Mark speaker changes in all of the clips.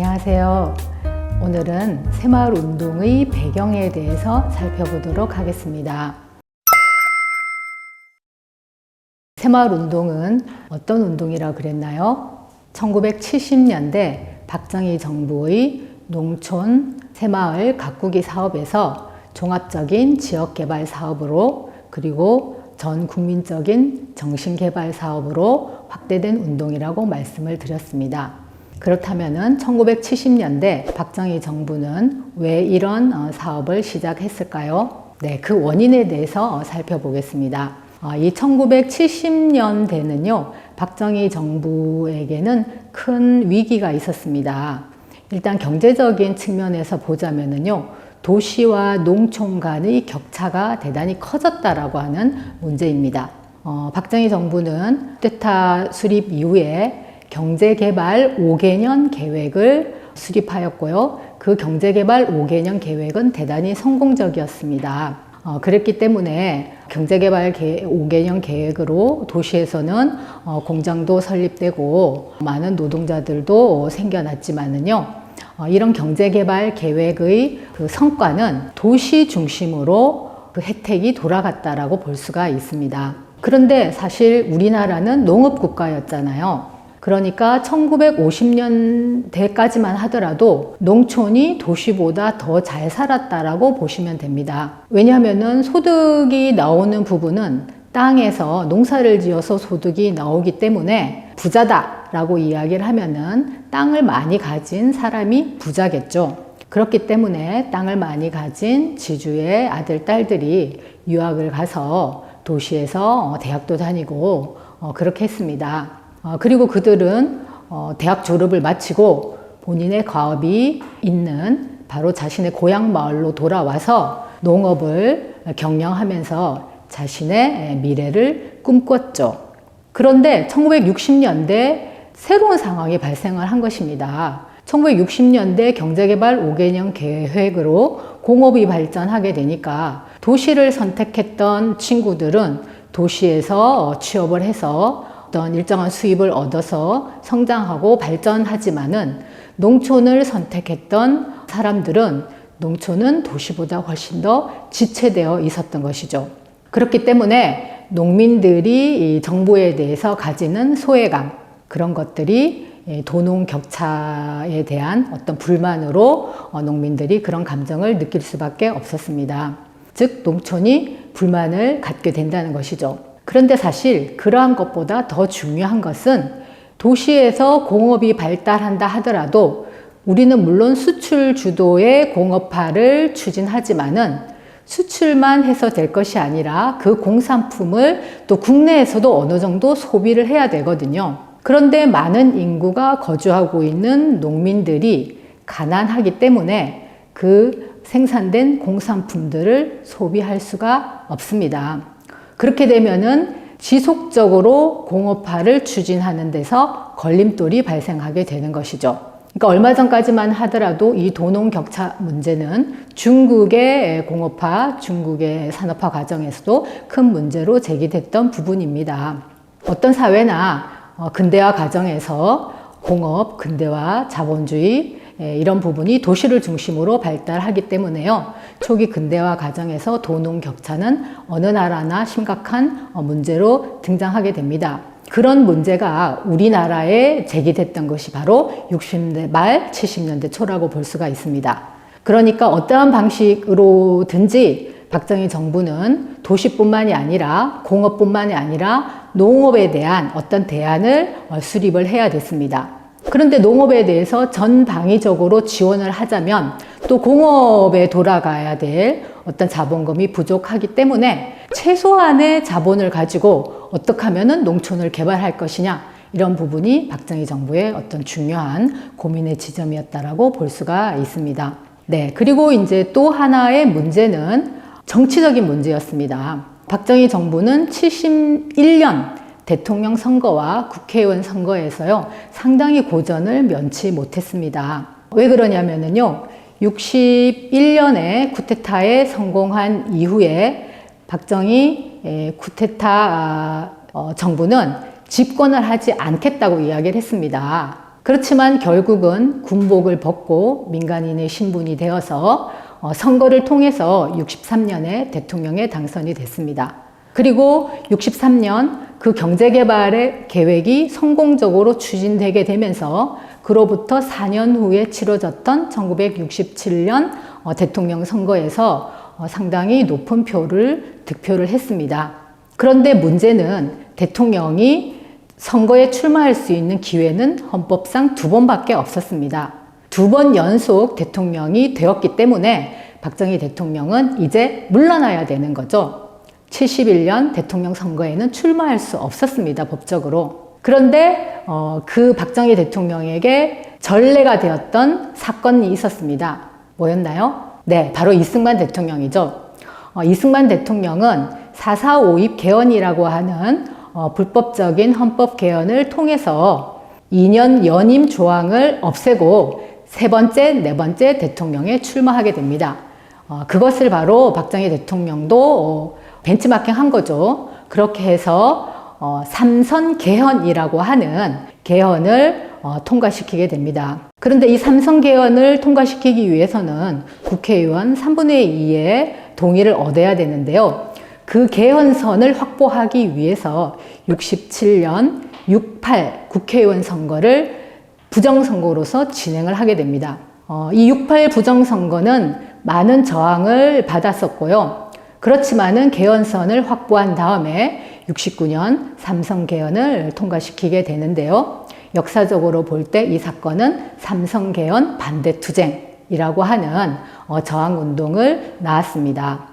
Speaker 1: 안녕하세요. 오늘은 새마을운동의 배경에 대해서 살펴보도록 하겠습니다. 새마을운동은 어떤 운동이라고 그랬나요? 1970년대 박정희 정부의 농촌 새마을 가꾸기 사업에서 종합적인 지역개발 사업으로 그리고 전 국민적인 정신개발 사업으로 확대된 운동이라고 말씀을 드렸습니다. 그렇다면 1970년대 박정희 정부는 왜 이런 사업을 시작했을까요? 네, 그 원인에 대해서 살펴보겠습니다. 이 1970년대는요, 박정희 정부에게는 큰 위기가 있었습니다. 일단 경제적인 측면에서 보자면요, 도시와 농촌 간의 격차가 대단히 커졌다라고 하는 문제입니다. 박정희 정부는 쿠데타 수립 이후에 경제개발 5개년 계획을 수립하였고요. 그 경제개발 5개년 계획은 대단히 성공적이었습니다. 그랬기 때문에 경제개발 5개년 계획으로 도시에서는 공장도 설립되고 많은 노동자들도 생겨났지만은요, 이런 경제개발 계획의 그 성과는 도시 중심으로 그 혜택이 돌아갔다라고 볼 수가 있습니다. 그런데 사실 우리나라는 농업국가였잖아요. 그러니까 1950년대까지만 하더라도 농촌이 도시보다 더 잘 살았다라고 보시면 됩니다. 왜냐하면 소득이 나오는 부분은 땅에서 농사를 지어서 소득이 나오기 때문에 부자다라고 이야기를 하면은 땅을 많이 가진 사람이 부자겠죠. 그렇기 때문에 땅을 많이 가진 지주의 아들, 딸들이 유학을 가서 도시에서 대학도 다니고 그렇게 했습니다. 그리고 그들은 대학 졸업을 마치고 본인의 과업이 있는 바로 자신의 고향 마을로 돌아와서 농업을 경영하면서 자신의 미래를 꿈꿨죠. 그런데 1960년대 새로운 상황이 발생을 한 것입니다. 1960년대 경제개발 5개년 계획으로 공업이 발전하게 되니까 도시를 선택했던 친구들은 도시에서 취업을 해서 어떤 일정한 수입을 얻어서 성장하고 발전하지만은 농촌을 선택했던 사람들은 농촌은 도시보다 훨씬 더 지체되어 있었던 것이죠. 그렇기 때문에 농민들이 이 정부에 대해서 가지는 소외감, 그런 것들이 도농 격차에 대한 어떤 불만으로 농민들이 그런 감정을 느낄 수밖에 없었습니다. 즉, 농촌이 불만을 갖게 된다는 것이죠. 그런데 사실 그러한 것보다 더 중요한 것은 도시에서 공업이 발달한다 하더라도 우리는 물론 수출 주도의 공업화를 추진하지만은 수출만 해서 될 것이 아니라 그 공산품을 또 국내에서도 어느 정도 소비를 해야 되거든요. 그런데 많은 인구가 거주하고 있는 농민들이 가난하기 때문에 그 생산된 공산품들을 소비할 수가 없습니다. 그렇게 되면은 지속적으로 공업화를 추진하는 데서 걸림돌이 발생하게 되는 것이죠. 그러니까 얼마 전까지만 하더라도 이 도농 격차 문제는 중국의 공업화, 중국의 산업화 과정에서도 큰 문제로 제기됐던 부분입니다. 어떤 사회나 근대화 과정에서 공업, 근대화, 자본주의 이런 부분이 도시를 중심으로 발달하기 때문에요. 초기 근대화 과정에서 도농 격차는 어느 나라나 심각한 문제로 등장하게 됩니다. 그런 문제가 우리나라에 제기됐던 것이 바로 60년대 말 70년대 초라고 볼 수가 있습니다. 그러니까 어떠한 방식으로든지 박정희 정부는 도시뿐만이 아니라 공업뿐만이 아니라 농업에 대한 어떤 대안을 수립을 해야 됐습니다. 그런데 농업에 대해서 전방위적으로 지원을 하자면 또 공업에 돌아가야 될 어떤 자본금이 부족하기 때문에 최소한의 자본을 가지고 어떻게 하면은 농촌을 개발할 것이냐, 이런 부분이 박정희 정부의 어떤 중요한 고민의 지점이었다라고 볼 수가 있습니다. 네, 그리고 이제 또 하나의 문제는 정치적인 문제였습니다. 박정희 정부는 71년 대통령 선거와 국회의원 선거에서요, 상당히 고전을 면치 못했습니다. 왜 그러냐면요, 61년에 쿠데타에 성공한 이후에 박정희 쿠데타 정부는 집권을 하지 않겠다고 이야기를 했습니다. 그렇지만 결국은 군복을 벗고 민간인의 신분이 되어서 선거를 통해서 63년에 대통령에 당선이 됐습니다. 그리고 63년 그 경제개발의 계획이 성공적으로 추진되게 되면서 그로부터 4년 후에 치러졌던 1967년 대통령 선거에서 상당히 높은 득표를 했습니다. 그런데 문제는 대통령이 선거에 출마할 수 있는 기회는 헌법상 2번밖에 없었습니다. 2번 연속 대통령이 되었기 때문에 박정희 대통령은 이제 물러나야 되는 거죠. 71년 대통령 선거에는 출마할 수 없었습니다, 법적으로. 그런데 그 박정희 대통령에게 전례가 되었던 사건이 있었습니다. 뭐였나요? 네, 바로 이승만 대통령이죠. 이승만 대통령은 4.4.5입 개헌이라고 하는 불법적인 헌법 개헌을 통해서 2년 연임 조항을 없애고 3번째, 4번째 대통령에 출마하게 됩니다. 그것을 바로 박정희 대통령도 벤치마킹 한 거죠. 그렇게 해서 3선 개헌이라고 하는 개헌을 통과시키게 됩니다. 그런데 이 3선 개헌을 통과시키기 위해서는 국회의원 3분의 2의 동의를 얻어야 되는데요. 그 개헌선을 확보하기 위해서 67년 6.8 국회의원 선거를 부정선거로서 진행을 하게 됩니다. 이 6.8 부정선거는 많은 저항을 받았었고요. 그렇지만은 개헌선을 확보한 다음에 69년 3선 개헌을 통과시키게 되는데요. 역사적으로 볼 때 이 사건은 3선 개헌 반대 투쟁이라고 하는 저항운동을 낳았습니다.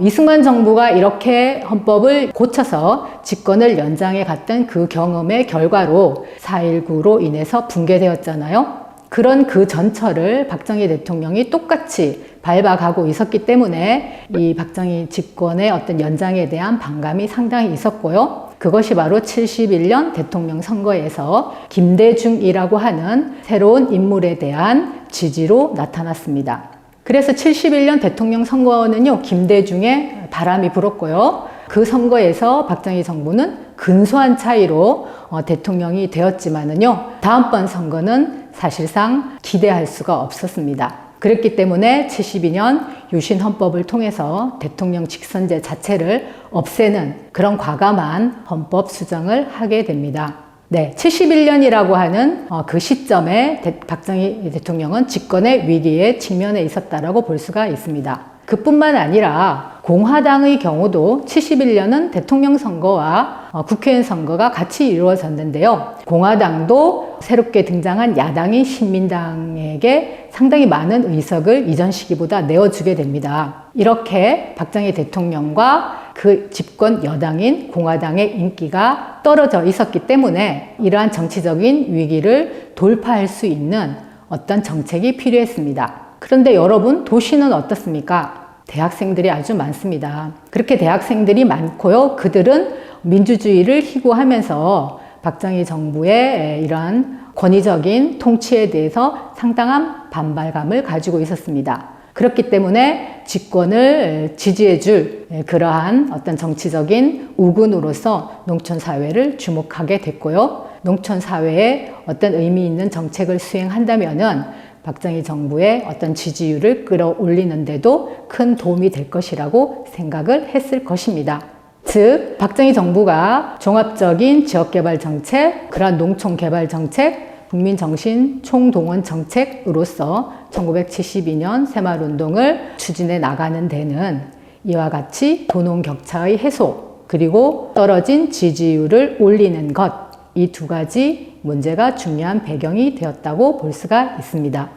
Speaker 1: 이승만 정부가 이렇게 헌법을 고쳐서 집권을 연장해 갔던 그 경험의 결과로 4.19로 인해서 붕괴되었잖아요. 그런 그 전철을 박정희 대통령이 똑같이 밟아가고 있었기 때문에 이 박정희 집권의 어떤 연장에 대한 반감이 상당히 있었고요. 그것이 바로 71년 대통령 선거에서 김대중이라고 하는 새로운 인물에 대한 지지로 나타났습니다. 그래서 71년 대통령 선거는요, 김대중의 바람이 불었고요. 그 선거에서 박정희 정부는 근소한 차이로 대통령이 되었지만은요, 다음번 선거는 사실상 기대할 수가 없었습니다. 그랬기 때문에 72년 유신 헌법을 통해서 대통령 직선제 자체를 없애는 그런 과감한 헌법 수정을 하게 됩니다. 네, 71년이라고 하는 그 시점에 박정희 대통령은 집권의 위기에 직면해 있었다라고 볼 수가 있습니다. 그뿐만 아니라 공화당의 경우도 71년은 대통령 선거와 국회의원 선거가 같이 이루어졌는데요. 공화당도 새롭게 등장한 야당인 신민당에게 상당히 많은 의석을 이전 시기보다 내어주게 됩니다. 이렇게 박정희 대통령과 그 집권 여당인 공화당의 인기가 떨어져 있었기 때문에 이러한 정치적인 위기를 돌파할 수 있는 어떤 정책이 필요했습니다. 그런데 여러분, 도시는 어떻습니까? 대학생들이 아주 많습니다. 그렇게 대학생들이 많고요. 그들은 민주주의를 희구하면서 박정희 정부의 이러한 권위적인 통치에 대해서 상당한 반발감을 가지고 있었습니다. 그렇기 때문에 집권을 지지해줄 그러한 어떤 정치적인 우군으로서 농촌사회를 주목하게 됐고요. 농촌사회에 어떤 의미 있는 정책을 수행한다면은 박정희 정부의 어떤 지지율을 끌어올리는데도 큰 도움이 될 것이라고 생각을 했을 것입니다. 즉, 박정희 정부가 종합적인 지역개발 정책, 그러한 농촌개발 정책, 국민정신 총동원 정책으로서 1972년 새마을운동을 추진해 나가는 데는 이와 같이 도농격차의 해소, 그리고 떨어진 지지율을 올리는 것, 이 두 가지 문제가 중요한 배경이 되었다고 볼 수가 있습니다.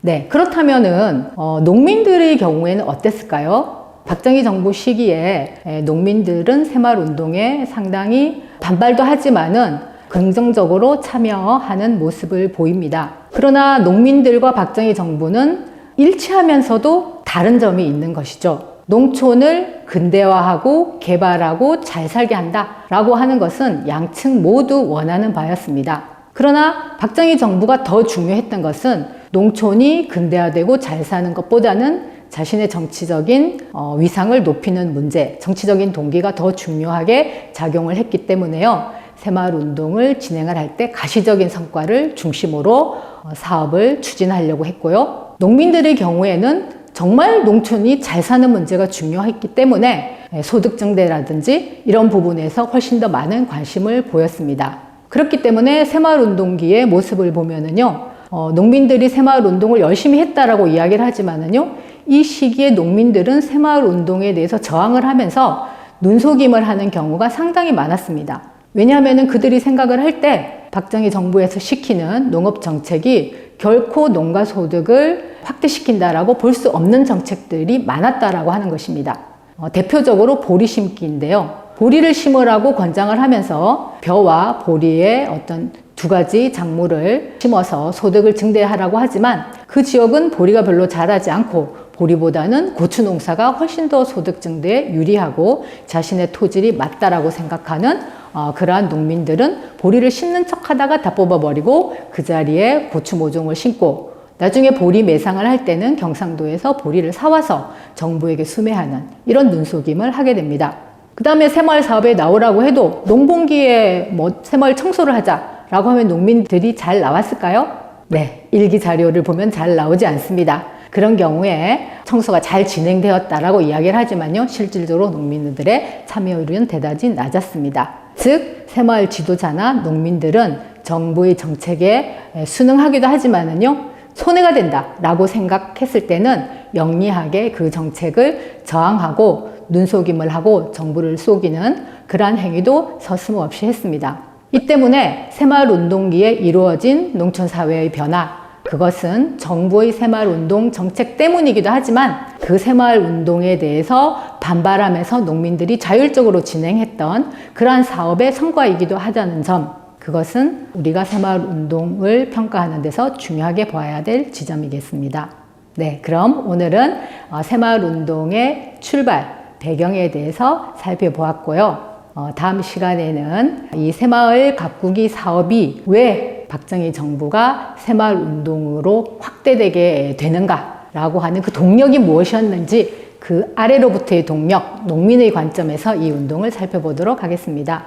Speaker 1: 네, 그렇다면은 농민들의 경우에는 어땠을까요? 박정희 정부 시기에 농민들은 새마을운동에 상당히 반발도 하지만은 긍정적으로 참여하는 모습을 보입니다. 그러나 농민들과 박정희 정부는 일치하면서도 다른 점이 있는 것이죠. 농촌을 근대화하고 개발하고 잘 살게 한다라고 하는 것은 양측 모두 원하는 바였습니다. 그러나 박정희 정부가 더 중요했던 것은 농촌이 근대화되고 잘 사는 것보다는 자신의 정치적인 위상을 높이는 문제, 정치적인 동기가 더 중요하게 작용을 했기 때문에요. 새마을 운동을 진행을 할 때 가시적인 성과를 중심으로 사업을 추진하려고 했고요. 농민들의 경우에는 정말 농촌이 잘 사는 문제가 중요했기 때문에 소득 증대라든지 이런 부분에서 훨씬 더 많은 관심을 보였습니다. 그렇기 때문에 새마을 운동기의 모습을 보면은요, 농민들이 새마을 운동을 열심히 했다라고 이야기를 하지만은요, 이 시기에 농민들은 새마을 운동에 대해서 저항을 하면서 눈속임을 하는 경우가 상당히 많았습니다. 왜냐하면 그들이 생각을 할 때 박정희 정부에서 시키는 농업 정책이 결코 농가 소득을 확대시킨다라고 볼 수 없는 정책들이 많았다라고 하는 것입니다. 대표적으로 보리 심기인데요. 보리를 심으라고 권장을 하면서 벼와 보리의 어떤 두 가지 작물을 심어서 소득을 증대하라고 하지만 그 지역은 보리가 별로 자라지 않고 보리보다는 고추 농사가 훨씬 더 소득 증대에 유리하고 자신의 토질이 맞다라고 생각하는 그러한 농민들은 보리를 심는 척 하다가 다 뽑아버리고 그 자리에 고추 모종을 심고 나중에 보리 매상을 할 때는 경상도에서 보리를 사와서 정부에게 수매하는 이런 눈속임을 하게 됩니다. 그 다음에 새마을 사업에 나오라고 해도 농번기에 새마을 청소를 하자라고 하면 농민들이 잘 나왔을까요? 네, 일기 자료를 보면 잘 나오지 않습니다. 그런 경우에 청소가 잘 진행되었다라고 이야기를 하지만요, 실질적으로 농민들의 참여율은 대단히 낮았습니다. 즉, 새마을 지도자나 농민들은 정부의 정책에 순응하기도 하지만은요, 손해가 된다라고 생각했을 때는 영리하게 그 정책을 저항하고 눈속임을 하고 정부를 속이는 그러한 행위도 서슴없이 했습니다. 이 때문에 새마을 운동기에 이루어진 농촌사회의 변화, 그것은 정부의 새마을 운동 정책 때문이기도 하지만 그 새마을 운동에 대해서 반발하면서 농민들이 자율적으로 진행했던 그러한 사업의 성과이기도 하다는 점, 그것은 우리가 새마을 운동을 평가하는 데서 중요하게 봐야 될 지점이겠습니다. 네, 그럼 오늘은 새마을 운동의 출발, 배경에 대해서 살펴보았고요. 다음 시간에는 이 새마을 가꾸기 사업이 왜 박정희 정부가 새마을 운동으로 확대되게 되는가라고 하는 그 동력이 무엇이었는지 그 아래로부터의 동력, 농민의 관점에서 이 운동을 살펴보도록 하겠습니다.